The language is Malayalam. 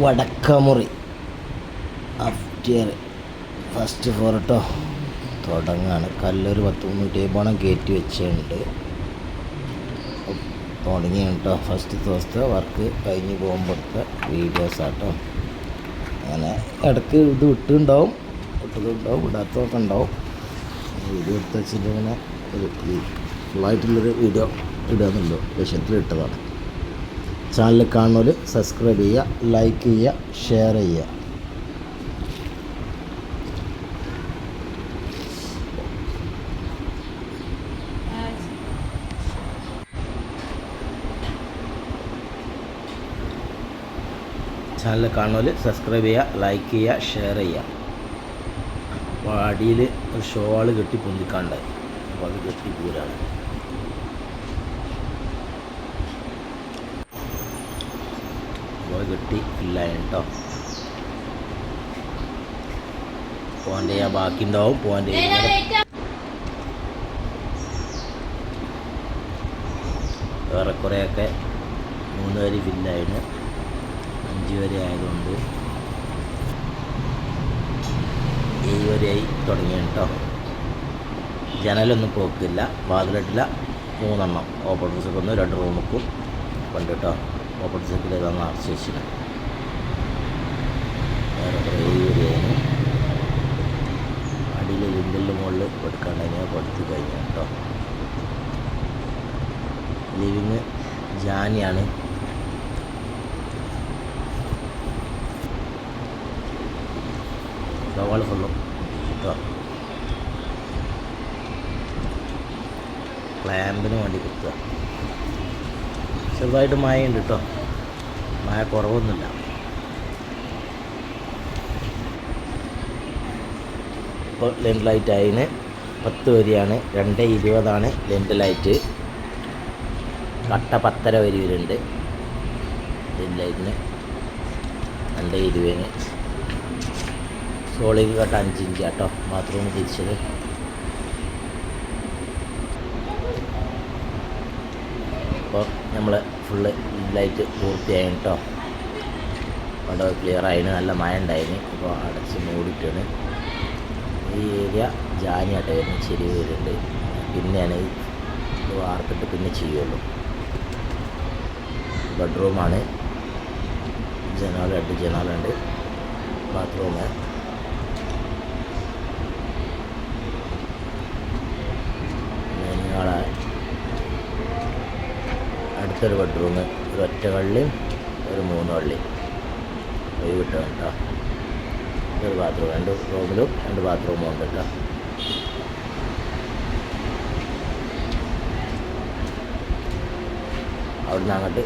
വടക്കമുറി അഫ്റ്റിയർ ഫസ്റ്റ് ഫ്ലോർ കേട്ടോ. തുടങ്ങാണ്. കല്ലൊരു 10-300 കയറ്റി വെച്ചിട്ടുണ്ട്. തുടങ്ങിയാണ് കേട്ടോ. ഫസ്റ്റ് ദിവസത്തെ വർക്ക് കഴിഞ്ഞ് പോകുമ്പോഴത്തെ വീഡിയോസാട്ടോ. അങ്ങനെ ഇടയ്ക്ക് ഇത് ഇട്ടുണ്ടാവും, ഇട്ടതുണ്ടാവും, ഇടാത്തതൊക്കെ ഉണ്ടാവും. വീഡിയോ എടുത്ത് വെച്ചിട്ട് ഇങ്ങനെ ഒരു ഫുള്ളായിട്ടുള്ളൊരു വീഡിയോ ഇടുകയെന്നുള്ളൂ ലക്ഷ്യത്തിൽ ഇട്ടതാണ്. ചാനൽ കാണുന്നവർ സബ്സ്ക്രൈബ് ചെയ്യുക, ലൈക്ക് ചെയ്യുക, ഷെയർ ചെയ്യുക. ചാനൽ കാണുന്നവർ സബ്സ്ക്രൈബ് ചെയ്യുക, ലൈക്ക് ചെയ്യുക, ഷെയർ ചെയ്യുക. അപ്പോൾ അടിയിൽ ഒരു ഷോൾ കെട്ടി പൊന്തിക്കാണ്ടായി, അപ്പോൾ അത് കെട്ടി പൂരാണ്. അപ്പോൾ കെട്ടി ഫില്ലായി കേട്ടോ. പോയിൻ്റ് ചെയ്യാൻ ബാക്കി ഉണ്ടാവും. പോയിൻ്റ് ഏറെക്കുറെയൊക്കെ 3 വരി ഫില്ലായിരുന്നു. 5 വരെ ആയതുകൊണ്ട് 7 വരെയായി തുടങ്ങി കേട്ടോ. ജനലൊന്നും പോക്കില്ല, വാതിലിട്ടില്ല. 3 എണ്ണം ഓപ്പൺ ഡ്രസ്സൊക്കെ 2 റൂമുക്കും കൊണ്ട് കേട്ടോ. ഓപ്പൺ ഡ്രസ്സൊക്കെ ഇതാണ് അടച്ചു വെച്ചിട്ട്. വേറെ 7 വരെയായിരുന്നു. അടിയിൽ ലിങ്കലിൻ്റെ മുകളിൽ കൊടുക്കാണ്ടെങ്കിൽ കൊടുത്ത് കഴിഞ്ഞു കേട്ടോ. ലിവിങ് ജാനിയാണ്. സവാള ഫുള്ളും കേട്ടോ. ക്ലാമ്പിന് വേണ്ടി കുത്തുക. ചെറുതായിട്ട് മഴയുണ്ട് കേട്ടോ. മഴ കുറവൊന്നുമില്ല. ഇപ്പോൾ ലെൻഡ് ലൈറ്റ് അതിന് 10 വരിയാണ്. 2.20 ലെൻഡ് ലൈറ്റ്. കട്ട 10.5 വരി വരുന്നുണ്ട് ലെൻഡ് ലൈറ്റിന്. 2.20 സോളിങ് കട്ട 5 ഇഞ്ച് കേട്ടോ. ബാത്റൂം തിരിച്ചത്. അപ്പോൾ നമ്മൾ ഫുള്ള് ലൈറ്റ് പൂർത്തിയായി കേട്ടോ. അവിടെ ക്ലിയർ ആയിരുന്നു. നല്ല മഴ ഉണ്ടായിരുന്നു. അപ്പോൾ അടച്ച് മൂടിയിട്ടാണ്. ഈ ഏരിയ ജാനിയായിട്ട് വരുന്നത്. ചെരിവ് വരുന്നുണ്ട്. പിന്നെയാണ് ഇത് വാർത്തിട്ട് പിന്നെ ചെയ്യുള്ളൂ. ബെഡ്റൂമാണ്. ജനാല 2 ജനാലുണ്ട്. ബാത്റൂം. അടുത്തൊരു ബെഡ്റൂം. ഒരു 1 കള്ളിയും ഒരു 3 കള്ളിയും ഒഴിവിട്ട് കേട്ടോ. ഇതൊരു ബാത്റൂം. 2 റൂമിലും 2 ബാത്റൂമും ഉണ്ട് കേട്ടോ. അവിടുന്ന് അങ്ങോട്ട്